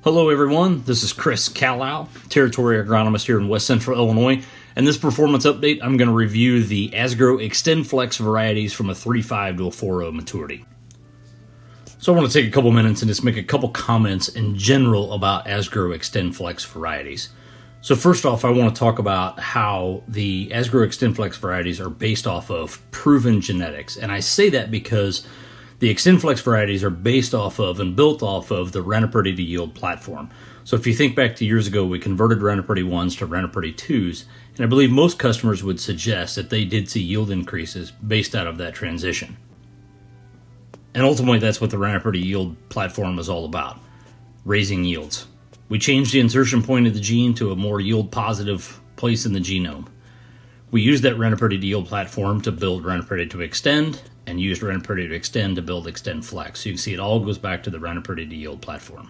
Hello everyone, this is Chris Kallal, Territory Agronomist here in West Central Illinois. In this performance update, I'm going to review the Asgrow XtendFlex varieties from a 3.5 to a 4.0 maturity. So I want to take a couple minutes and just make a couple comments in general about Asgrow XtendFlex varieties. So first off, I want to talk about how the Asgrow XtendFlex varieties are based off of proven genetics. And I say that because the XtendFlex varieties are based off of and built off of the Rent-A-Pretty to Yield platform. So if you think back to years ago, we converted Rent-A-Pretty 1s to Rent-A-Pretty 2s, and I believe most customers would suggest that they did see yield increases based out of that transition. And ultimately, that's what the Rent-A-Pretty Yield platform is all about, raising yields. We changed the insertion point of the gene to a more yield-positive place in the genome. We used that Rent-A-Pretty to Yield platform to build Rent-A-Pretty to Extend, and used Rent-A-Pretty to Extend to build XtendFlex. So you can see it all goes back to the Rent-A-Pretty to Yield platform.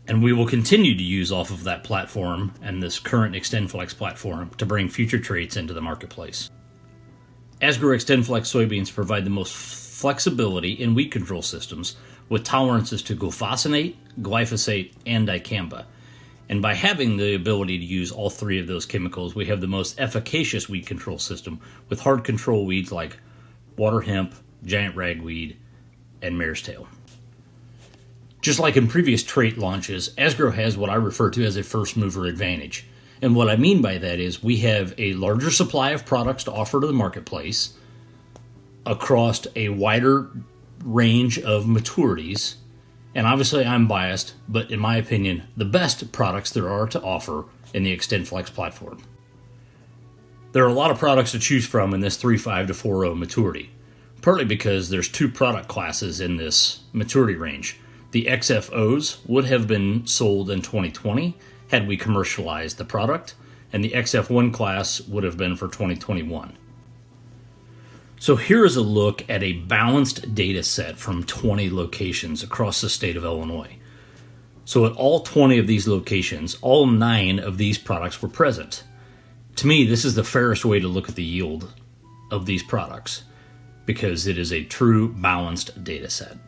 And we will continue to use off of that platform and this current XtendFlex platform to bring future traits into the marketplace. Asgrow XtendFlex soybeans provide the most flexibility in weed control systems with tolerances to glufosinate, glyphosate, and dicamba. And by having the ability to use all three of those chemicals, we have the most efficacious weed control system with hard control weeds like water hemp, giant ragweed, and mare's tail. Just like in previous trait launches, Asgrow has what I refer to as a first mover advantage. And what I mean by that is we have a larger supply of products to offer to the marketplace across a wider range of maturities. And obviously I'm biased, but in my opinion, the best products there are to offer in the XtendFlex platform. There are a lot of products to choose from in this 3.5 to 4.0 maturity, partly because there's two product classes in this maturity range. The XFOs would have been sold in 2020 had we commercialized the product, and the XF1 class would have been for 2021. So here is a look at a balanced data set from 20 locations across the state of Illinois. So at all 20 of these locations, all 9 of these products were present. To me, this is the fairest way to look at the yield of these products because it is a true balanced data set.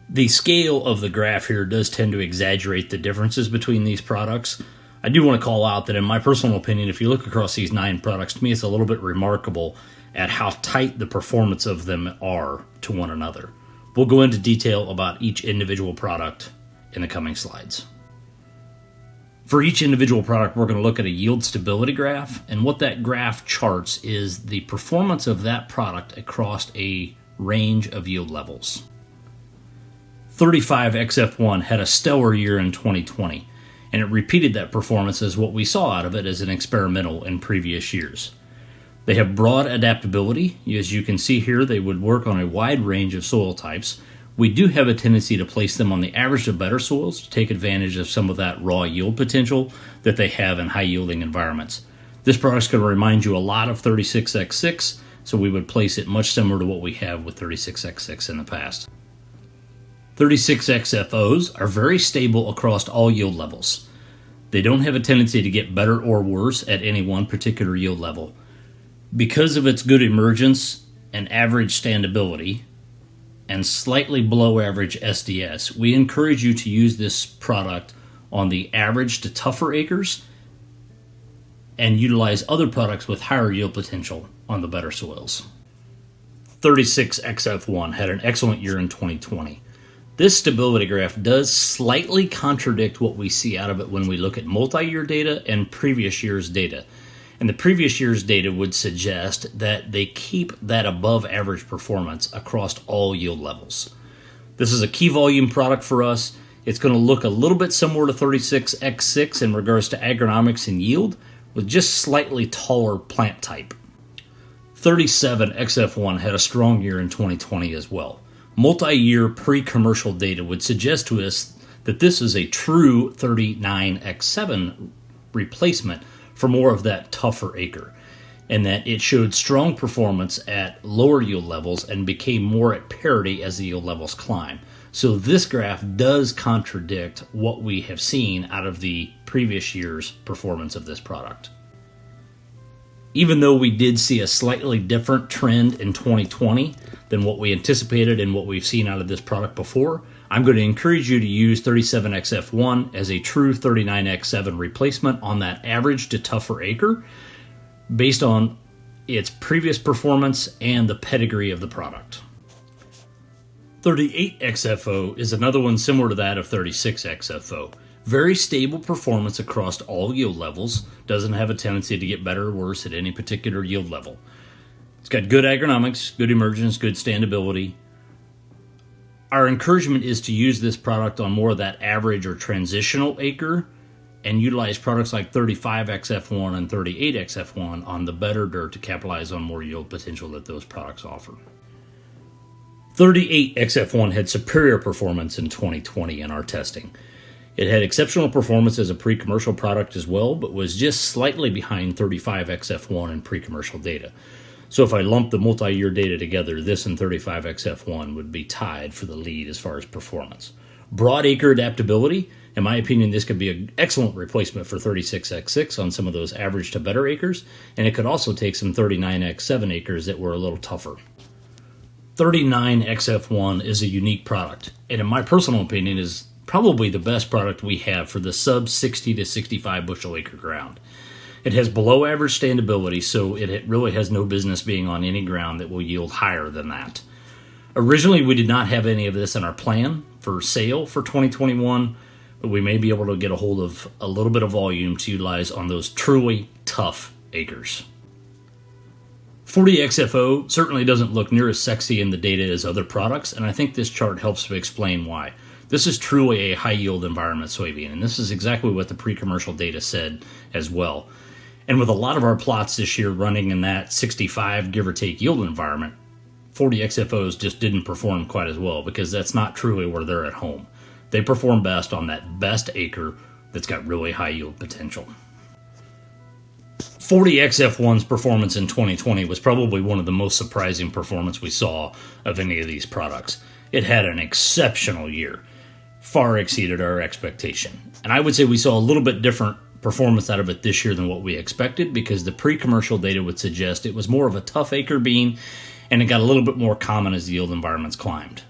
The scale of the graph here does tend to exaggerate the differences between these products. I do want to call out that in my personal opinion, if you look across these 9 products, to me it's a little bit remarkable at how tight the performance of them are to one another. We'll go into detail about each individual product in the coming slides. For each individual product, we're going to look at a yield stability graph, and what that graph charts is the performance of that product across a range of yield levels. 35 XF1 had a stellar year in 2020, and it repeated that performance as what we saw out of it as an experimental in previous years. They have broad adaptability. As you can see here, they would work on a wide range of soil types. We do have a tendency to place them on the average of better soils to take advantage of some of that raw yield potential that they have in high-yielding environments. This product's going to remind you a lot of 36X6, so we would place it much similar to what we have with 36X6 in the past. 36XFOs are very stable across all yield levels. They don't have a tendency to get better or worse at any one particular yield level. Because of its good emergence and average standability, and slightly below average SDS, we encourage you to use this product on the average to tougher acres and utilize other products with higher yield potential on the better soils. 36XF1 had an excellent year in 2020. This stability graph does slightly contradict what we see out of it when we look at multi-year data and previous year's data. And the previous year's data would suggest that they keep that above average performance across all yield levels. This is a key volume product for us. It's going to look a little bit similar to 36X6 in regards to agronomics and yield, with just slightly taller plant type. 37XF1 had a strong year in 2020 as well. Multi-year pre-commercial data would suggest to us that this is a true 39X7 replacement for more of that tougher acre, and that it showed strong performance at lower yield levels and became more at parity as the yield levels climb. So this graph does contradict what we have seen out of the previous year's performance of this product. Even though we did see a slightly different trend in 2020, than what we anticipated and what we've seen out of this product before, I'm going to encourage you to use 37XF1 as a true 39X7 replacement on that average to tougher acre based on its previous performance and the pedigree of the product. 38XFO is another one similar to that of 36XFO. Very stable performance across all yield levels, doesn't have a tendency to get better or worse at any particular yield level. It's got good agronomics, good emergence, good standability. Our encouragement is to use this product on more of that average or transitional acre and utilize products like 35XF1 and 38XF1 on the better dirt to capitalize on more yield potential that those products offer. 38XF1 had superior performance in 2020 in our testing. It had exceptional performance as a pre-commercial product as well, but was just slightly behind 35XF1 in pre-commercial data. So if I lump the multi-year data together, this and 35XF1 would be tied for the lead as far as performance. Broad acre adaptability, in my opinion, this could be an excellent replacement for 36X6 on some of those average to better acres, and it could also take some 39X7 acres that were a little tougher. 39XF1 is a unique product, and in my personal opinion is probably the best product we have for the sub 60 to 65 bushel acre ground. It has below average standability, so it really has no business being on any ground that will yield higher than that. Originally, we did not have any of this in our plan for sale for 2021, but we may be able to get a hold of a little bit of volume to utilize on those truly tough acres. 40XFO certainly doesn't look near as sexy in the data as other products, and I think this chart helps to explain why. This is truly a high-yield environment soybean, and this is exactly what the pre-commercial data said as well. And with a lot of our plots this year running in that 65 give or take yield environment, 40XFOs just didn't perform quite as well because that's not truly where they're at home. They perform best on that best acre that's got really high yield potential. 40XF1's performance in 2020 was probably one of the most surprising performance we saw of any of these products. It had an exceptional year, far exceeded our expectation. And I would say we saw a little bit different performance out of it this year than what we expected because the pre-commercial data would suggest it was more of a tough acre bean and it got a little bit more common as the yield environments climbed.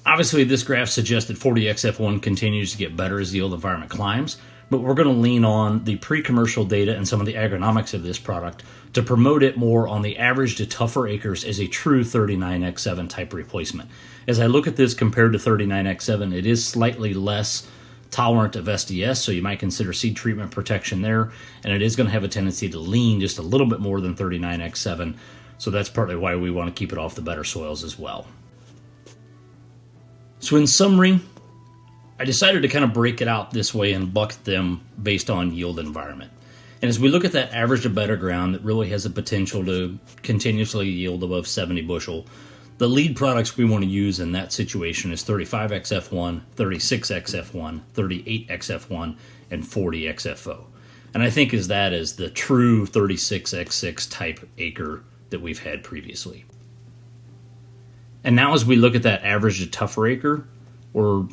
Obviously, this graph suggests that 40XF1 continues to get better as the yield environment climbs, but we're going to lean on the pre-commercial data and some of the agronomics of this product to promote it more on the average to tougher acres as a true 39X7 type replacement. As I look at this compared to 39X7, it is slightly less tolerant of SDS, so you might consider seed treatment protection there, and it is going to have a tendency to lean just a little bit more than 39X7, so that's partly why we want to keep it off the better soils as well. So in summary, I decided to kind of break it out this way and bucket them based on yield environment. And as we look at that average to better ground that really has the potential to continuously yield above 70 bushel, the lead products we want to use in that situation is 35XF1, 36XF1, 38XF1, and 40XFO. And I think that is the true 36X6 type acre that we've had previously. And now as we look at that average to tougher acre, or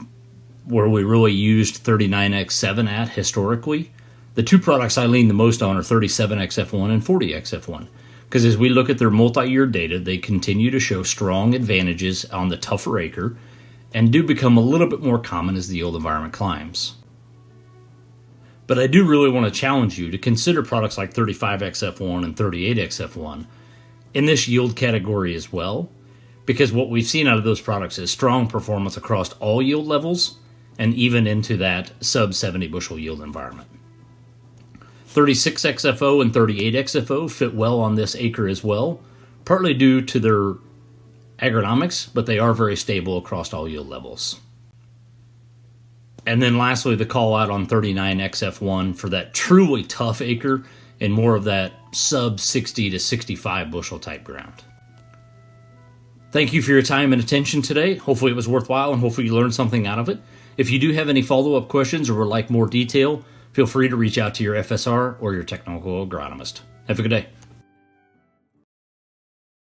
where we really used 39X7 at historically, the two products I lean the most on are 37XF1 and 40XF1. Because as we look at their multi-year data, they continue to show strong advantages on the tougher acre and do become a little bit more common as the yield environment climbs. But I do really want to challenge you to consider products like 35XF1 and 38XF1 in this yield category as well, because what we've seen out of those products is strong performance across all yield levels and even into that sub 70 bushel yield environment. 36XFO and 38XFO fit well on this acre as well, partly due to their agronomics, but they are very stable across all yield levels. And then lastly, the call out on 39XF1 for that truly tough acre and more of that sub 60 to 65 bushel type ground. Thank you for your time and attention today. Hopefully it was worthwhile and hopefully you learned something out of it. If you do have any follow-up questions or would like more detail, feel free to reach out to your FSR or your technical agronomist. Have a good day.